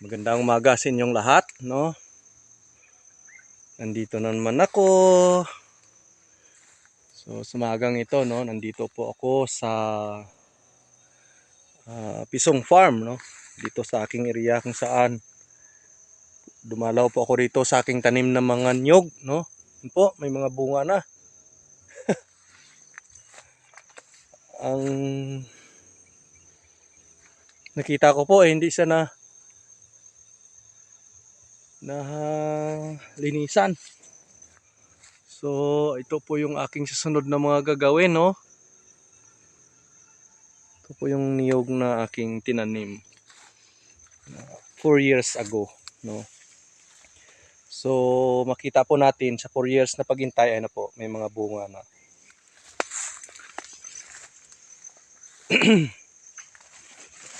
Magandang umaga sa inyong lahat, no? Nandito na naman ako. So, sa umagang ito, no, nandito po ako sa Pisong Farm, no? Dito sa aking area kung saan dumalaw po ako rito sa aking tanim ng mga niyog, no? Yun po, may mga bunga na. Ang nakita ko po hindi siya na linisan. So, ito po yung aking susunod na mga gagawin, no? Ito po yung niyog na aking tinanim 4 years ago, no? So, makita po natin sa 4 years na paghintay, ano po, may mga bunga na.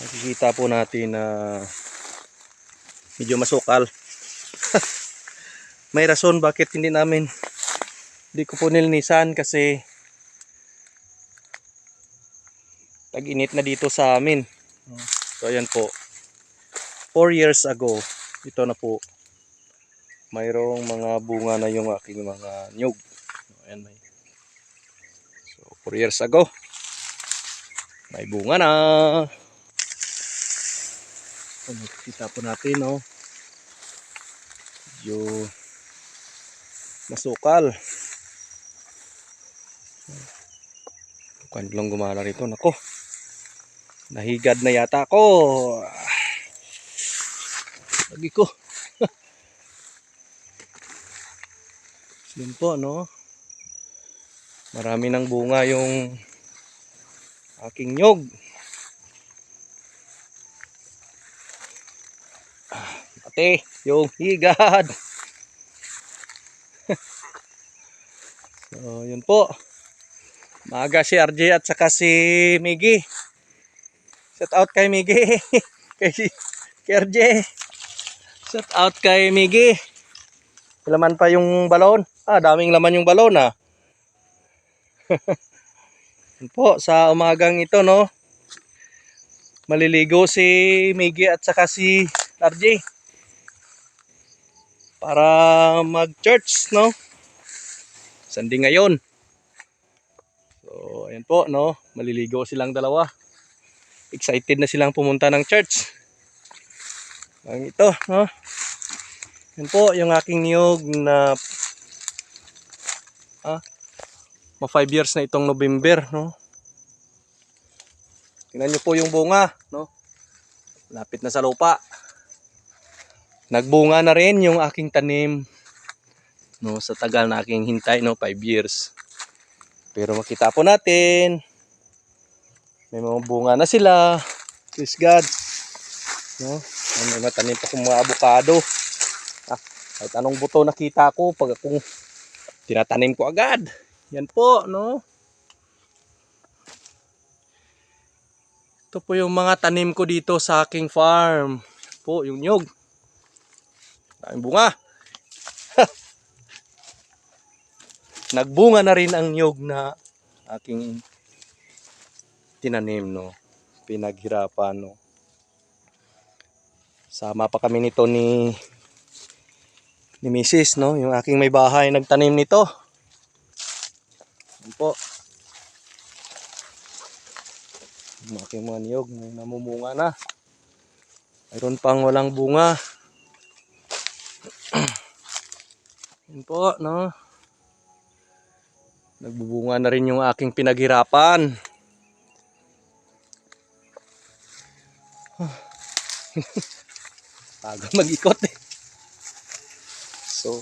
Makikita po natin na medyo masukal. May rason bakit hindi ko po nilinisan kasi tag-init na dito sa amin. So, ayan po. 4 years ago, ito na po. Mayroong mga bunga na yung aking mga nyug. Ayan, may. So, 4 years ago, may bunga na. So, makikita po natin, no? Medyo masukal. Mukhang lang gumana rito. Nako, nahigad na yata ako. Lagi ko. Yun po, no? Marami ng bunga yung aking nyog. Pati yung higad. So, yun po. Maaga si RJ at saka si Miggy. Shout out kay Miggy. kay RJ. Shout out kay Miggy. Laman pa yung balon. Daming laman yung balon, ah. Yun po, sa umagang ito, no? Maliligo si Miggy at saka si RJ para mag-church, no? Sunday ngayon. So, ayan po, no? Maliligo silang dalawa. Excited na silang pumunta ng church. Ang ito, no? Yan po yung aking niyog na ma 5 years na itong November, no? Tingnan niyo po yung bunga, no? Lapit na sa lupa. Nagbunga na rin yung aking tanim, no, sa tagal na aking hintay, no, 5 years. Pero makita po natin, may mga bunga na sila. Praise God. No? May mga tanim pa kong mga avocado. Kahit anong buto nakita ko, pag akong tinatanim ko agad. Yan po, no? Ito po yung mga tanim ko dito sa aking farm. Po, yung nyog. Daming bunga. Nagbunga na rin ang nyog na aking tinanim, no? Pinaghirapan, no? Sama pa kami nito ni Mrs., no? Yung aking may bahay nagtanim nito. Yan po. Yung aking mga niyog namumunga na. Mayroon pang walang bunga. Yan po, no? Nagbubunga na rin yung aking pinaghirapan. Bago mag-ikot, eh. So,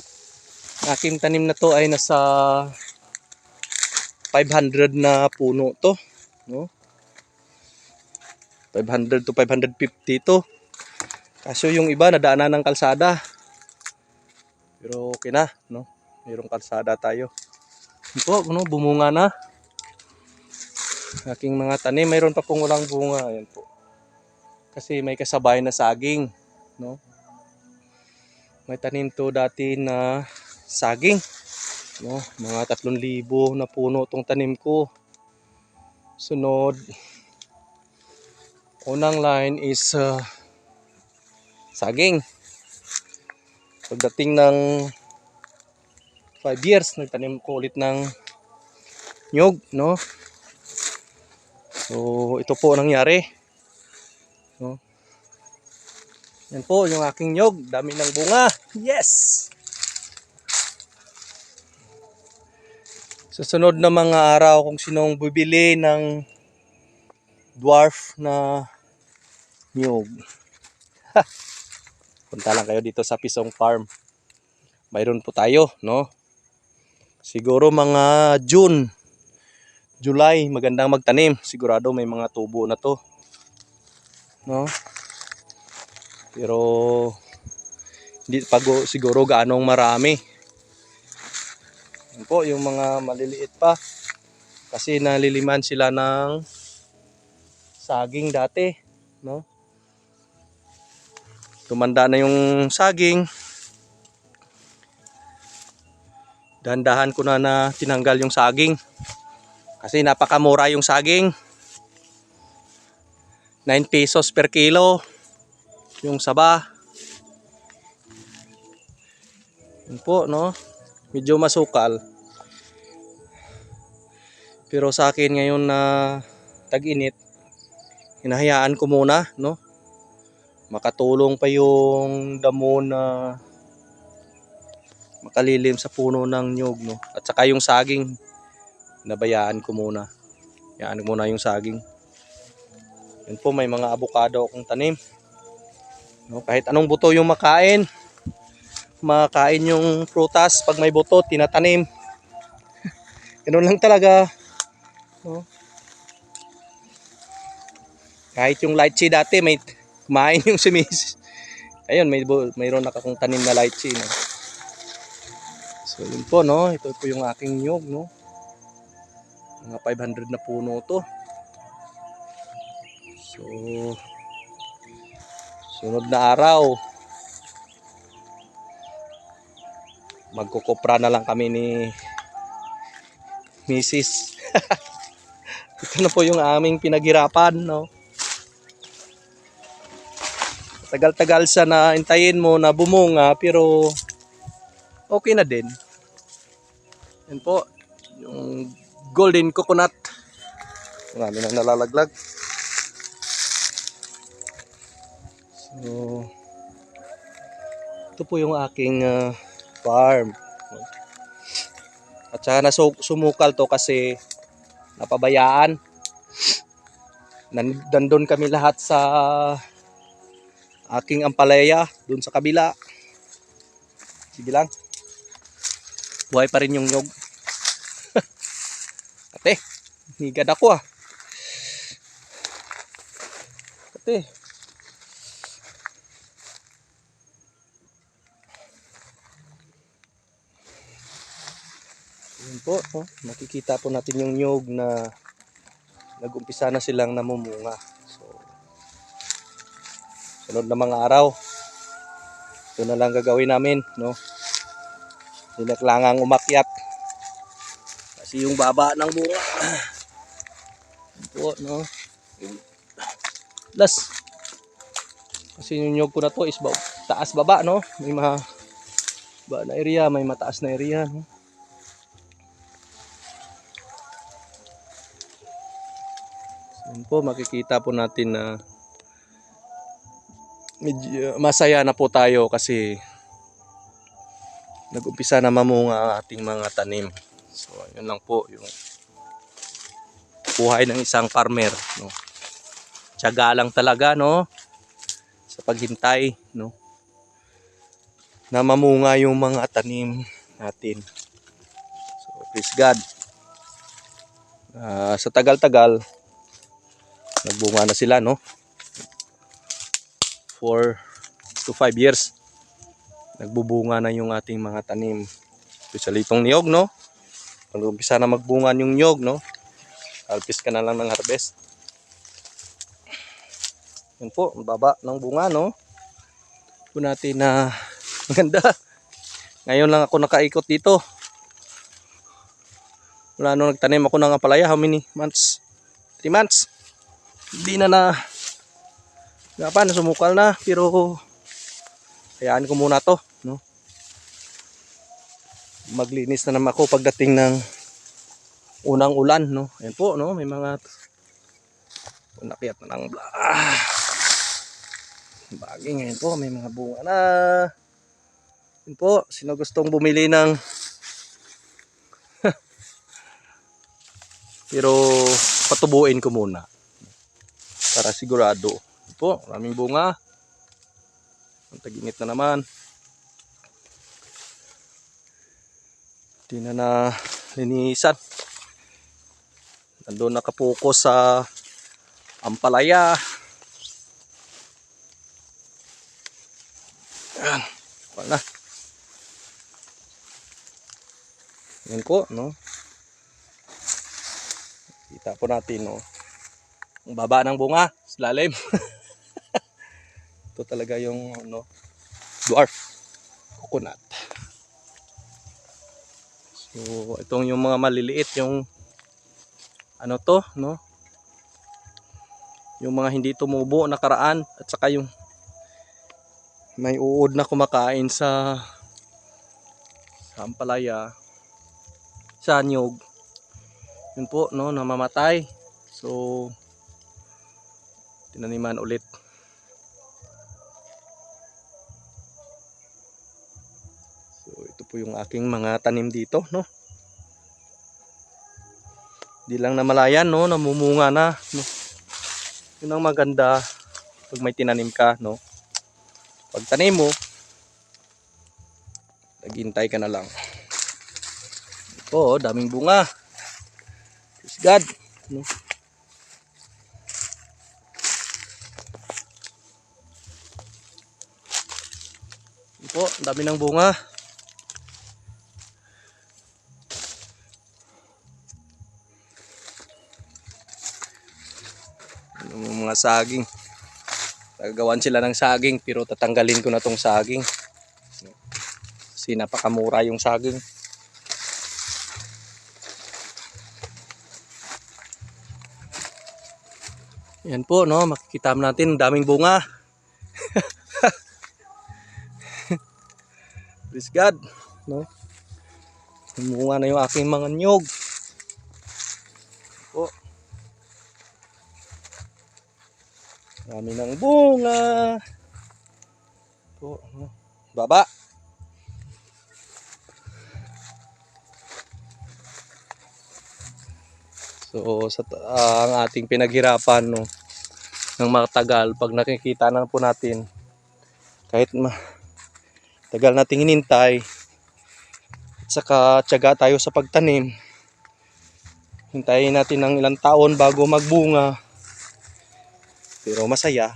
aking tanim na to ay nasa 500 na puno to, no? 500 to 550 to. Kaso yung iba nadaanan ng kalsada. Pero okay na, no? Mayroong kalsada tayo. Ito po, no, bumunga na. Aking mga tanim, mayroon pa pong walang bunga. Ayan po. Kasi may kasabay na saging, no? May tanim to dati na saging, no? Mga 3,000 na puno tong tanim ko. Sunod, unang line is saging. Pagdating ng 5 years, nagtanim ko ulit ng nyog, no? So, ito po ang nangyari. No? Yan po yung aking nyog. Dami ng bunga. Yes! Sa sunod na mga araw, kung sinong bibili ng dwarf na nyog, punta lang kayo dito sa Pisong Farm. Mayroon po tayo, no? Siguro mga June, July, magandang magtanim. Sigurado may mga tubo na to, no? Pero hindi pa siguro gaanong marami. Yan po yung mga maliliit pa kasi naliliman sila ng saging dati, no? Tumanda na yung saging. Dahan-dahan ko na tinanggal yung saging kasi napakamura yung saging. 9 pesos per kilo yung saba. Yan po, no? Medyo masukal. Pero sa akin ngayon na tag-init, hinahayaan ko muna, no? Makatulong pa yung damo na makalilim sa puno ng nyog, no? At saka yung saging, nabayaan ko muna. Hayaan ko muna yung saging. Yan po, may mga avocado akong tanim. No? Kahit anong buto yung makain yung prutas, pag may buto, tinatanim. Ganun lang talaga. No? Kahit yung lychee dati, may kumain yung simis. Ayun, mayroon akong tanim na lychee. No? So yun po, no? Ito po yung aking nyog, no? Mga 500 na puno to. So sunod na araw, magkukupra na lang kami ni Mrs. Ito na po yung aming pinaghirapan, no? Tagal-tagal siya na intayin mo na bumunga, pero okay na din. Yan po, yung golden coconut. Marami nang nalalaglag. So, ito po yung aking farm. At saka sumukal to kasi napabayaan. Nandun kami lahat sa aking ampalaya, dun sa kabila. Sige lang. Buhay pa rin yung nyog. Ate, higad ako ah. Ate. Yun po, oh. Makikita po natin yung nyog na nag-umpisa na silang namumunga. So, sunod na mga araw, ito na lang gagawin namin, no? Hindi na kailangang umakyat kasi yung baba ng bunga. Yun po, no? Las. Kasi yung nyog ko na to is taas baba, no? May mga baba na area, may mataas na area, no? Yan po, makikita po natin na medyo masaya na po tayo kasi nag-umpisa na mamunga ang ating mga tanim. So, yun lang po yung buhay ng isang farmer, no? Tiyaga lang talaga, no? Sa paghintay, no? Na mamunga yung mga tanim natin. So, praise God. Sa tagal-tagal, nagbunga na sila, no? 4 to 5 years nagbubunga na yung ating mga tanim, especially itong niyog, no? Pag umpisa na magbunga yung niyog, no? Harvest ka na lang ng harvest. Yan po, ang baba ng bunga, no? Po natin na maganda. Ngayon lang ako nakaikot dito. Wala nung nagtanim ako ng ampalaya. How many months? 3 months. Hindi na sumukal na, pero hayaan ko muna to, no? Maglinis na naman ako pagdating ng unang ulan, no? Ayan po, no? May mga nakiat na ng bagay ngayon po, may mga bunga na. Ayan po, sino gustong bumili ng pero patubuin ko muna para sigurado. Ayan po, maraming bunga. Ang tag-init na naman. Hindi na linisan. Nandun nakapokus sa ampalaya. Ayan. Wala. Yan po, no? Kita po natin, no? Ang baba ng bunga, sa lalim. Ito talaga yung, no, dwarf coconut. So, itong yung mga maliliit, yung ano to, no? Yung mga hindi tumubo nakaraan at saka yung may uod na kumakain sa ampalaya, sa nyug. Yun po, no, namamatay. So, tinaniman ulit. So, ito po yung aking mga tanim dito, no? Di lang namalayan, no, namumunga na, no? Yun ang maganda pag may tinanim ka, no? Pag tanim mo, naghintay ka na lang. Ito, daming bunga. Praise God, no? Ito, dami ng bunga. Yung mga saging. Gagawan sila ng saging pero tatanggalin ko na tong saging. Kasi napakamura yung saging. Yan po, no, makikita natin daming bunga. Praise God, no? Bunga na yung aking mga nyog. Po. Dami ng bunga. Po, no? Baba. So ang ating pinaghirapan, no, ng matagal, pag nakikita na po natin, kahit tagal nating hinintay, at saka tiyaga tayo sa pagtanim, hintayin natin ng ilang taon bago magbunga, pero masaya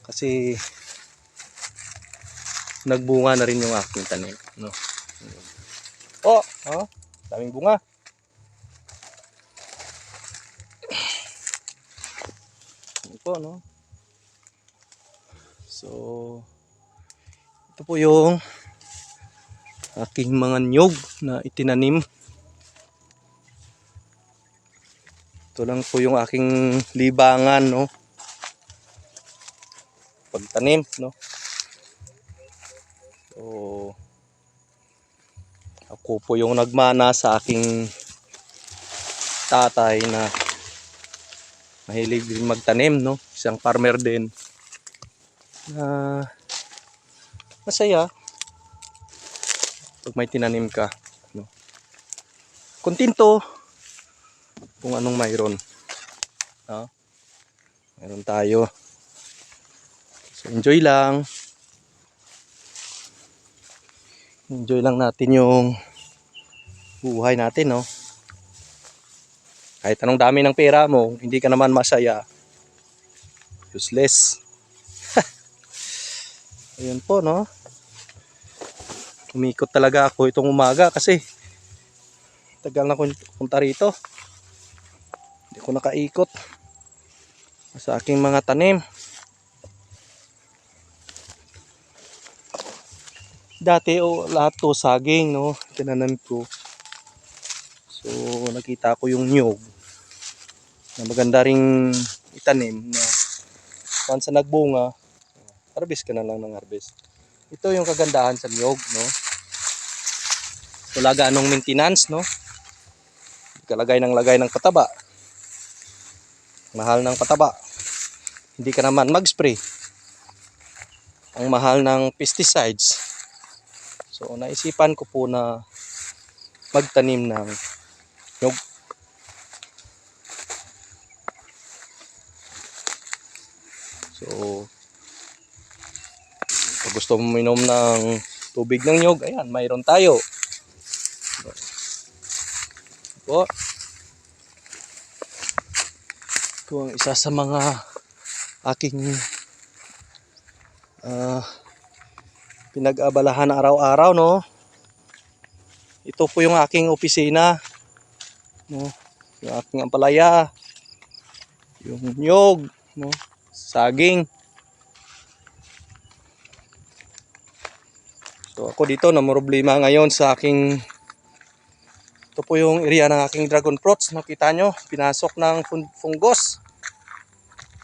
kasi nagbunga na rin yung aking tanim, no? Oh, daming bunga. Po, no? So, ito po yung aking mga nyog na itinanim. Ito lang po yung aking libangan, no? Pagtanim, no? So, ako po yung nagmana sa aking tatay na mahilig din magtanim, no? Isang farmer din. Masaya pag may tinanim ka, no? Kontento kung anong mayroon, no? Mayroon tayo. So, enjoy lang. Enjoy lang natin yung buhay natin, no? Kahit anong dami ng pera mo, hindi ka naman masaya, useless. Ayun po, no? Umikot talaga ako itong umaga kasi tagal na akong punta rito. Hindi ko nakaikot sa aking mga tanim. Dati lahat to saging, no? Tinanim ko. So nakita ko yung nyug na maganda ring itanim na once na nagbunga, harvest ka na lang ng harvest. Ito yung kagandahan sa niyog, no? Wala ganong maintenance, no? Kalagay ng pataba. Mahal ng pataba. Hindi ka naman mag-spray. Ang mahal ng pesticides. So naisipan ko po na magtanim ng niyog. So kung gusto mo minom ng tubig ng niyog, ayan, mayroon tayo. Po. Ito ang isa sa mga aking pinag-abalahan araw-araw, no? Ito po yung aking opisina, no? Yung aking ampalaya, yung niyog, no? Saging. So ako dito na problema ngayon sa aking, ito po yung area ng aking dragon fruits. Nakita nyo, pinasok ng fungus.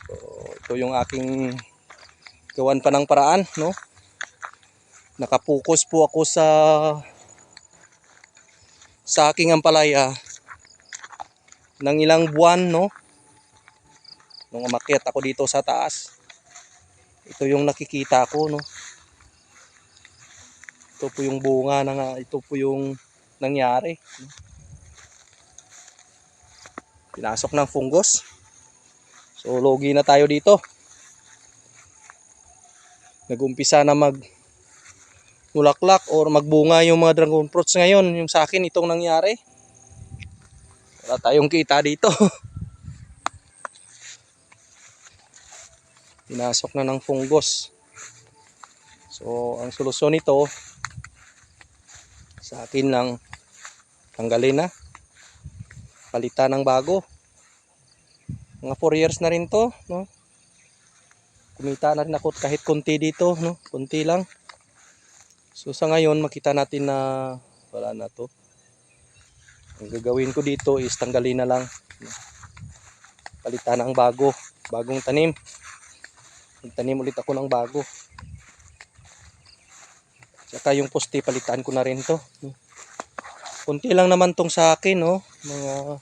So ito yung aking gawan pa ng paraan, no? Nakapokus po ako sa aking ampalaya ng ilang buwan, no? Nung umakyat ako dito sa taas, ito yung nakikita ko, no? Ito po yung bunga ito po yung nangyari, no? Pinasok ng fungus. So logi na tayo dito. Nag-umpisa na mulaklak or magbunga yung mga dragon fruits ngayon. Yung sa akin itong nangyari. Wala tayong kita dito. Pinasok na ng fungus. So ang solusyon nito sa akin lang, tanggalin na, palitan ng bago. Mga 4 years na rin to, no? Kumita na rin ako kahit konti dito, no? Konti lang. So sa ngayon makita natin na wala na to. Ang gagawin ko dito is tanggalin na lang, no? Palitan ang bagong tanim. Magtanim ulit ako ng bago. Saka yung poste palitan ko na rin to, no? Konti lang naman tong sa akin, no? Mga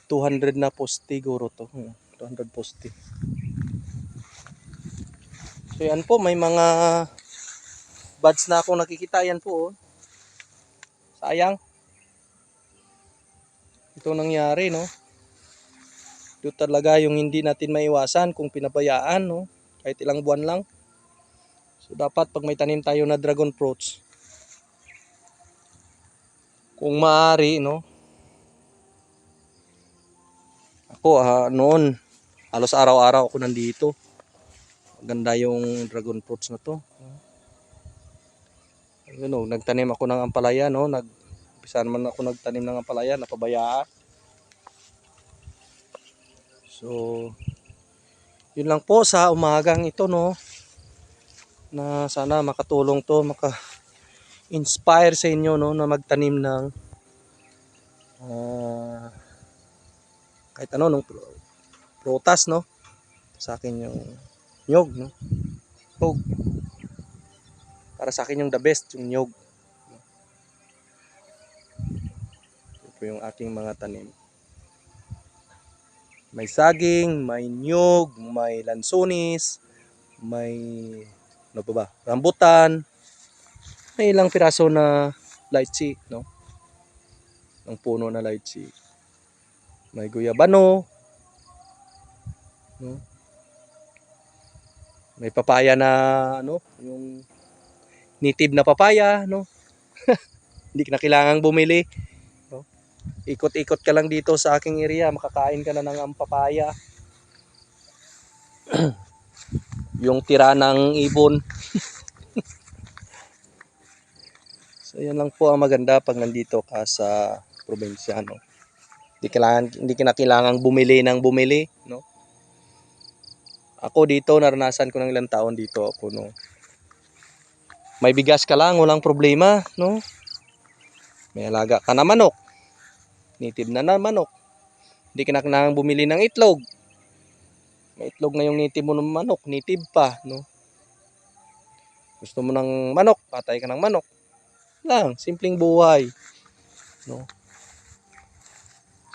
200 na poste siguro to. 200 poste. So yan po, may mga buds na akong nakikita. Yan po, oh. Sayang. Ito nangyari, no? Ito talaga yung hindi natin maiwasan kung pinabayaan, no? Kahit ilang buwan lang. So dapat pag may tanim tayo na dragon fruits, kung maaari, no? Ako noon halos araw-araw ako nandito. Maganda yung dragon fruits na to. Ano, nagtanim ako ng ampalaya, no? Umpisa naman ako nagtanim ng ampalaya, napabayaan. So yun lang po sa umagang ito, no? Na sana makatulong to, maka-inspire sa inyo, no, na magtanim ng kahit ano, nung prutas, no? Sa akin yung nyog, no? Nyog. Para sa akin yung the best, yung nyog. Ito po yung aking mga tanim. May saging, may nyog, may lansonis, may ano pa ba? Rambutan. May ilang piraso na lychee, no? Ang puno na lychee. May guyabano, no? May papaya na ano, yung native na papaya, no? Hindi ka na kailangang bumili, no? Ikot-ikot ka lang dito sa aking area, makakain ka na ng papaya. Yung tira ng ibon. So yan lang po ang maganda pag nandito ka sa probinsya, no? Hindi ka na kailangang bumili, no? Ako dito, naranasan ko ng ilang taon dito ako, no? May bigas ka lang, walang problema, no? May alaga ka na manok. Native na manok. Hindi ka na kailangang bumili ng itlog. May itlog na yung native mo ng manok, native pa, no? Gusto mo ng manok, patay ka ng manok. Lang, simpleng buhay, no?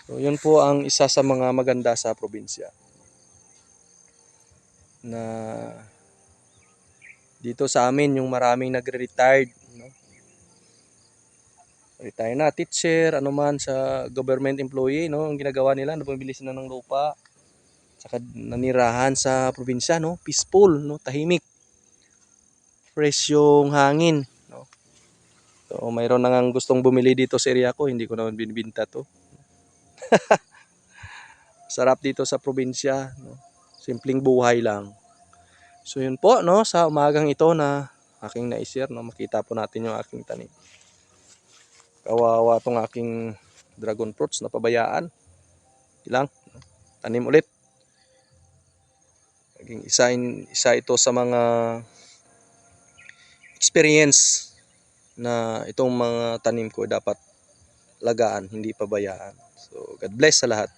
So, yun po ang isa sa mga maganda sa probinsya. Na dito sa amin yung maraming nagre-retired, no? Retire na teacher, ano man sa government employee, no? Ang ginagawa nila, bumibili sila ng lupa, saka nanirahan sa probinsya, no? Peaceful, no? Tahimik. Fresh yung hangin, no? So, mayroon na ngang gustong bumili dito sa area ko, hindi ko naman binibinta to. Sarap dito sa probinsya, no? Simpleng buhay lang. So yun po, no, sa umagang ito na aking na-share, no, makita po natin yung aking tanim. Kawawa tong aking dragon fruits na pabayaan. Ilang, tanim ulit. Naging isa ito sa mga experience na itong mga tanim ko dapat lagaan, hindi pabayaan. So God bless sa lahat.